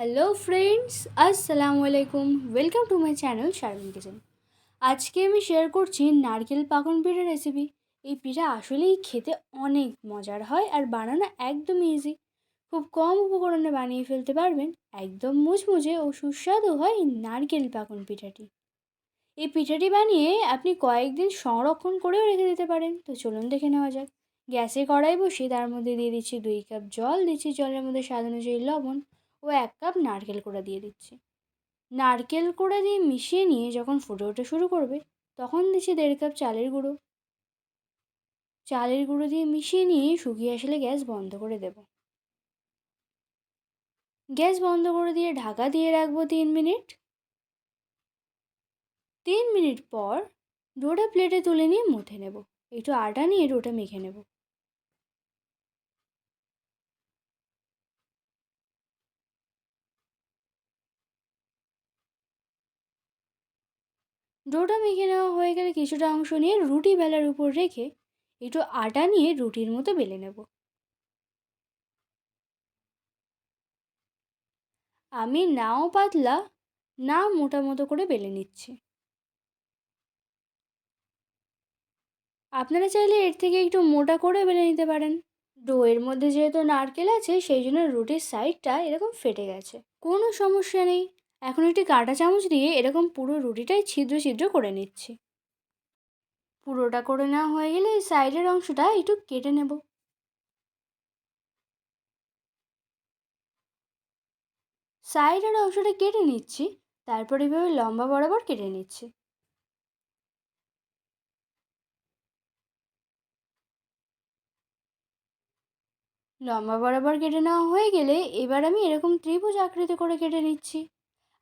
Hello friends, আসসালামু আলাইকুম। Welcome to my channel Sharmin kitchen. আজকে আমি শেয়ার করছি নারকেল পাকন পিঠা রেসিপি। এই পিঠা আসলেই খেতে অনেক মজার হয় আর বানানো একদম ইজি। খুব কম উপকরণে বানিয়ে ফেলতে পারবেন। একদম মুচমুচে ও সুস্বাদু হয় এই নারকেল পাকন পিঠাটি। এই পিঠাটি বানিয়ে আপনি কয়েকদিন সংরক্ষণ করেও রেখে দিতে পারেন। তো চলুন দেখে নেওয়া যাক। গ্যাসে কড়াই বসিয়ে তার মধ্যে দিয়ে দিচ্ছি 2 কাপ জল, দিচ্ছি জলের মধ্যে স্বাদ অনুযায়ী লবণ ও 1 কাপ নারকেল কোড়া দিয়ে দিচ্ছি। নারকেল কোড়া দিয়ে মিশিয়ে নিয়ে যখন ফুটে ওঠা শুরু করবে, তখন দিচ্ছি 1.5 কাপ চালের গুঁড়ো। চালের গুঁড়ো দিয়ে মিশিয়ে নিয়ে শুকিয়ে আসলে গ্যাস বন্ধ করে দেব। গ্যাস বন্ধ করে দিয়ে ঢাকা দিয়ে রাখবো 3 মিনিট। 3 মিনিট পর ডোটা প্লেটে তুলে নিয়ে মুথে নেব। একটু আটা নিয়ে ডোটা মেখে নেব। ডোটা মেখে নেওয়া হয়ে গেলে কিছুটা অংশ নিয়ে রুটি বেলার উপর রেখে একটু আটা নিয়ে রুটির মতো বেলে নেব। আমি নাও পাতলা না মোটা মতো করে বেলে নিচ্ছি। আপনারা চাইলে এর থেকে একটু মোটা করে বেলে নিতে পারেন। ডোয়ের মধ্যে যেহেতু নারকেল আছে, সেই জন্য রুটির সাইডটা এরকম ফেটে গেছে। কোনো সমস্যা নেই। এখন একটি কাঁটা চামচ দিয়ে এরকম পুরো রুটিটাই ছিদ্র ছিদ্র করে নিচ্ছি। পুরোটা করে নেওয়া হয়ে গেলে এই সাইডের অংশটা একটু কেটে নেব। সাইডের অংশটা কেটে নিচ্ছি, তারপর এভাবে লম্বা বরাবর কেটে নিচ্ছি। লম্বা বরাবর কেটে নেওয়া হয়ে গেলে এবার আমি এরকম ত্রিভুজ আকৃতি করে কেটে নিচ্ছি।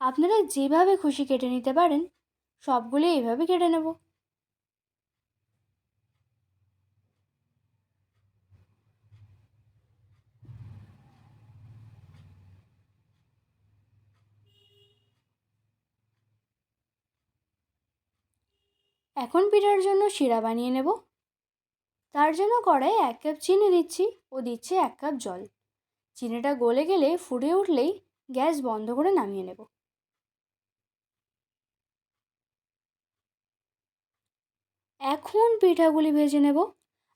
আপনারা যেভাবে খুশি কেটে নিতে পারেন। সবগুলো এইভাবে কেটে নেব। এখন পিঠার জন্য শিরা বানিয়ে নেব। তার জন্য কড়াইয়ে 1 কাপ চিনি দিচ্ছি ও দিচ্ছি 1 কাপ জল। চিনিটা গলে গেলে ফুটে উঠলেই গ্যাস বন্ধ করে নামিয়ে নেব। এখন পিঠাগুলি ভেজে নেব।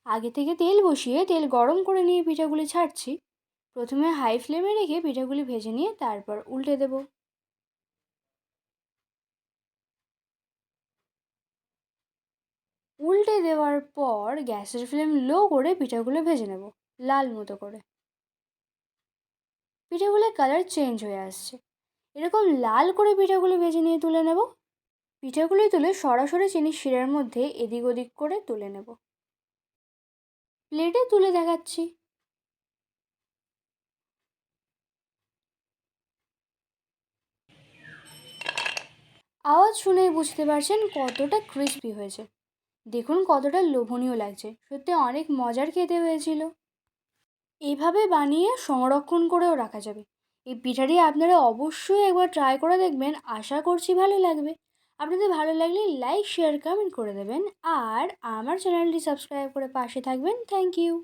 আগে থেকে তেল বসিয়ে তেল গরম করে নিয়ে পিঠাগুলি ছাড়ছি। প্রথমে হাই ফ্লেমে রেখে পিঠাগুলি ভেজে নিয়ে তারপর উল্টে দেব। উল্টে দেওয়ার পর গ্যাসের ফ্লেম লো করে পিঠাগুলো ভেজে নেব, লাল মতো করে। পিঠাগুলোর কালার চেঞ্জ হয়ে আসছে। এরকম লাল করে পিঠাগুলি ভেজে নিয়ে তুলে নেব। পিঠাগুলি তুলে সরাসরি চিনির শিরার মধ্যে এদিক ওদিক করে তুলে নেব। প্লেটে তুলে দেখাচ্ছি। আওয়াজ শুনেই বুঝতে পারছেন কতটা ক্রিস্পি হয়েছে। দেখুন কতটা লোভনীয় লাগছে। সত্যি অনেক মজার খেতে হয়েছিল। এইভাবে বানিয়ে সংরক্ষণ করেও রাখা যাবে। এই পিঠাটি আপনারা অবশ্যই একবার ট্রাই করে দেখবেন। আশা করছি ভালো লাগবে। আপনাদের ভালো লাগলে লাইক শেয়ার কমেন্ট করে দেবেন আর আমার চ্যানেলটি সাবস্ক্রাইব করে পাশে থাকবেন। Thank you.